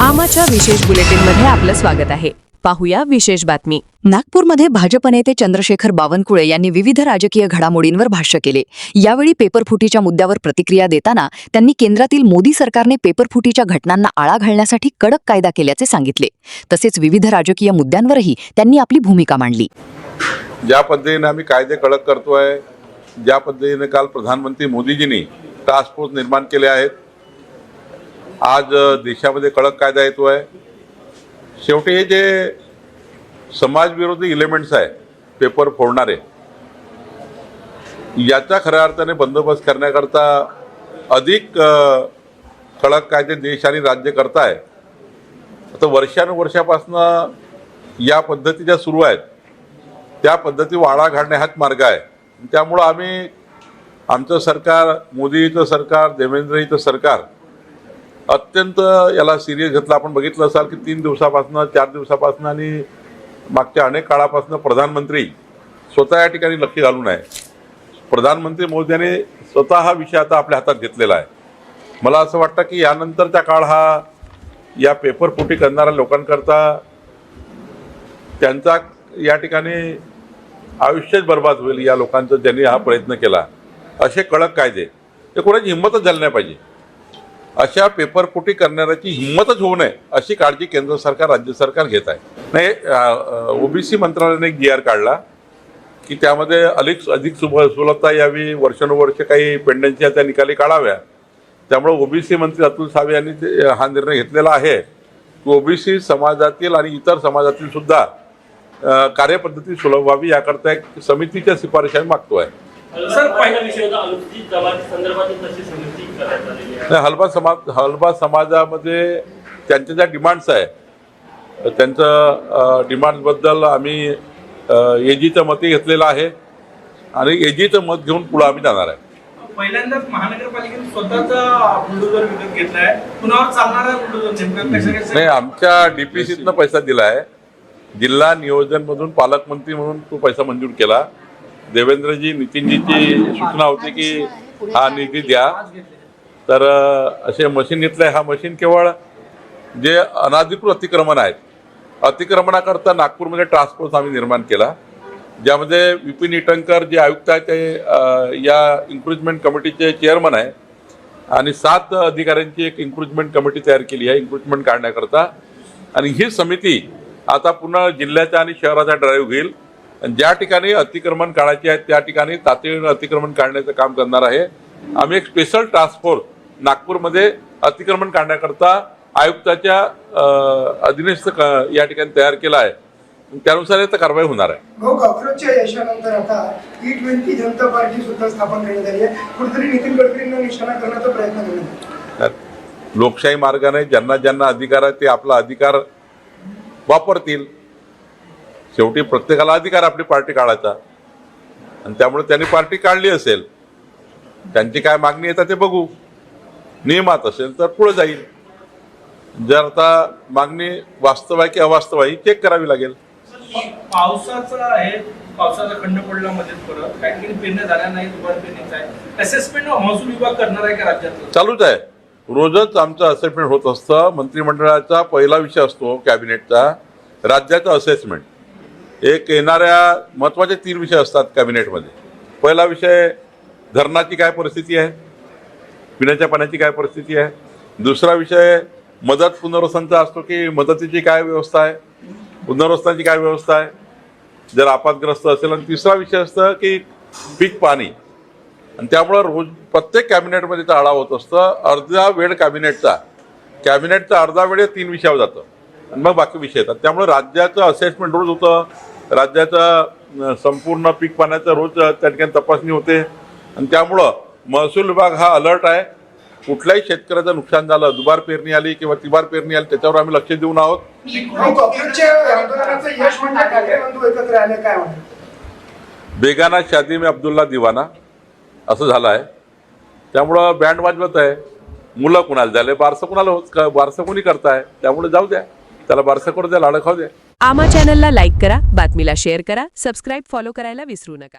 आमाच्या विशेष बुलेटिनमध्ये आपलं स्वागत आहे। पाहूया विशेष बातमी। नागपूरमध्ये भाजप नेते चंद्रशेखर बावनकुळे यांनी विविध राजकीय घडामोडींवर भाष्य केले। यावेळी पेपरफुटीच्या मुद्द्यावर प्रतिक्रिया देताना त्यांनी केंद्रातील मोदी सरकारने पेपरफुटीच्या घटनांना आळा घालण्यासाठी कडक कायदा केल्याचे सांगितले। तसेच विविध राजकीय मुद्द्यांवरही त्यांनी आपली भूमिका मांडली। ज्या पद्धतीने आम्ही कायदे कडक करतोय, ज्या पद्धतीने काल प्रधानमंत्री मोदीजींनी टास्क फोर्स निर्माण केले आहेत, आज देशामध्ये कडक कायदा येतोय। शेवटी हे जे समाजविरोधी एलिमेंट्स आहे, पेपर फोडणारे, याचा खऱ्या अर्थाने बंदोबस्त करण्याकरता अधिक कडक कायदे देश आणि राज्य करताय। आता वर्षानुवर्षापासून या पद्धती ज्या सुरू आहेत त्या पद्धती आळा घालणे हाच मार्ग आहे। त्यामुळे आम्ही आमचं सरकार, मोदीचं सरकार, देवेंद्रजीचं सरकार अत्यंत याला सिरियस घेतलं। आपण बघितलं असाल की 3 दिवसापासून, 4 दिवसापासून आणि मागच्या अनेक काळापासून प्रधानमंत्री स्वतः या ठिकाणी लक्ष घालून आहे। प्रधानमंत्री मोदी यांनी स्वतः हा विषय आता आपल्या हातात घेतलेला आहे। मला असं वाटतं की यानंतरचा काळ हा या पेपर फुटी करणाऱ्या लोकांकरता त्यांचा या ठिकाणी आयुष्यच बर्बाद होईल। या लोकांचं ज्यांनी हा प्रयत्न केला, असे कडक कायदे हे कोणाची हिंमतच झाली नाही पाहिजे। अशा पेपरफुटी करणाऱ्याची हिंमतच होऊ नये अशी काळजी केंद्र सरकार, राज्य सरकार घेत आहे। नाही, ओबीसी मंत्रालयाने एक GR काढला की त्यामध्ये अधिक सुलभता यावी, वर्षानुवर्ष काही पेंडन्सीच्या त्या निकाली काढाव्या। त्यामुळे ओबीसी मंत्री अतुल सावे यांनी हा निर्णय घेतलेला आहे की ओबीसी समाजातील आणि इतर समाजातील सुद्धा कार्यपद्धती सुलभ व्हावी, याकरता एक समितीच्या शिफारशी आम्ही मागतोय। सर, पहिला विषय होता अनुसूचित जमाती संदर्भात तशी समिती करण्यात आलेली आहे। हलबा समाजामध्ये त्यांच्या ज्या डिमांड्स आहे, त्यांच्या डिमांड्सबद्दल आम्ही एजीचं मत घेतलेलं आहे आणि एजीचं मत घेऊन पुढे आम्ही जाणार आहे। पहिल्यांदाच महानगरपालिकेने स्वतःचा बुलडोझर विकत घेतलाय, पुन्हा चालणारा बुलडोझर नेमका नाही, आमच्या डीपीसीतनं पैसा दिला आहे। जिल्हा नियोजन मधून पालकमंत्री म्हणून तो पैसा मंजूर केला। देवेंद्रजी, नितीनजीची सूचना होती की हा निधी द्या, तर असे मशीन घेतलंय। हा मशीन केवळ जे अनाधिकृत अतिक्रमण आहेत, अतिक्रमणाकरता नागपूरमध्ये टास्क फोर्स आम्ही निर्माण केला, ज्यामध्ये विपिन इटनकर जे आयुक्त आहेत ते या इन्क्रुजमेंट कमिटीचे चेअरमन आहे आणि 7 अधिकाऱ्यांची एक इन्क्रुजमेंट कमिटी तयार केली आहे इन्क्रुजमेंट काढण्याकरता। आणि ही समिती आता पुन्हा जिल्ह्याचा आणि शहराचा ड्राईव्ह घेईल। ज्या ठिकाणी अतिक्रमण काढायचे आहेत त्या ठिकाणी तातडीने अतिक्रमण काढण्याचं काम करणार आहे। आम्ही एक स्पेशल टास्क फोर्स नागपूरमध्ये अतिक्रमण काढण्याकरता आयुक्ताच्या अधीनस्थ या ठिकाणी तयार केला आहे, त्यानुसार याची कारवाई होणार आहे। कॉक्रोचच्या यशानंतर आता T20 जनता पार्टी सुद्धा स्थापन करण्यात आली आहे। कुठेतरी नितीन गडकरींना निशाणा करण्याचा प्रयत्न करण्यात। लोकशाही मार्गाने ज्यांना ज्यांना अधिकार आहे ते आपला अधिकार वापरतील। शेवटी प्रत्येकाला अधिकार आपली पार्टी काढायचा आणि त्यामुळे त्यांनी पार्टी काढली असेल, त्यांची काय मागणी येतात ते बघू। नियमात असेल तर पुढे जाईल। जर आता मागणी वास्तव आहे की अवास्तव आहे चेक करावी लागेल। पावसाचा खंड पडला मध्ये परत काही पेरण्या झाल्या नाही, दुबार पेरणीचा आहे। असेसमेंट महसूल विभाग करणार आहे का राज्यात? चालूच आहे, रोजच आमचं असेसमेंट होत असतं। मंत्रिमंडळाचा पहिला विषय असतो कॅबिनेटचा राज्याचा असेसमेंट। एक येणाऱ्या महत्त्वाचे 3 विषय असतात कॅबिनेटमध्ये। पहिला विषय धरणाची काय परिस्थिती आहे, पिण्याच्या पाण्याची काय परिस्थिती आहे। दुसरा विषय मदत पुनर्वसनाचा असतो की मदतीची काय व्यवस्था आहे, पुनर्वसनाची काय व्यवस्था आहे जर आपत्ग्रस्त असेल। आणि तिसरा विषय असतं की पीक पाणी। आणि त्यामुळं रोज प्रत्येक कॅबिनेटमध्ये तो आढावा होत असतं। अर्धा वेळ कॅबिनेटचा अर्धा वेळ 3 विषयावर जातं आणि मग बाकी विषय येतात। त्यामुळे राज्याचं असेसमेंट रोज होतं, राज्याचा संपूर्ण पीक पाण्याचा रोज त्या ठिकाणी तपासणी होते। आणि त्यामुळं महसूल विभाग हा अलर्ट आहे। कुठल्याही शेतकऱ्याचं नुकसान झालं, दुबार पेरणी आली किंवा तिबार पेरणी आली, त्याच्यावर आम्ही लक्ष देऊन आहोत। बेगाना शादी में अब्दुल्ला दिवाना असं झालं आहे। त्यामुळं बँड वाजवत आहे। मुलं कुणाला झाले, बारसं कुणाला होत, बारसं कोणी करताय, त्यामुळे जाऊ द्या, त्याला बारसं करू द्या, लाडं खाऊ द्या। आमा चॅनलला लाईक करा, बातमीला शेअर करा, सबस्क्राईब फॉलो करायला विसरू नका।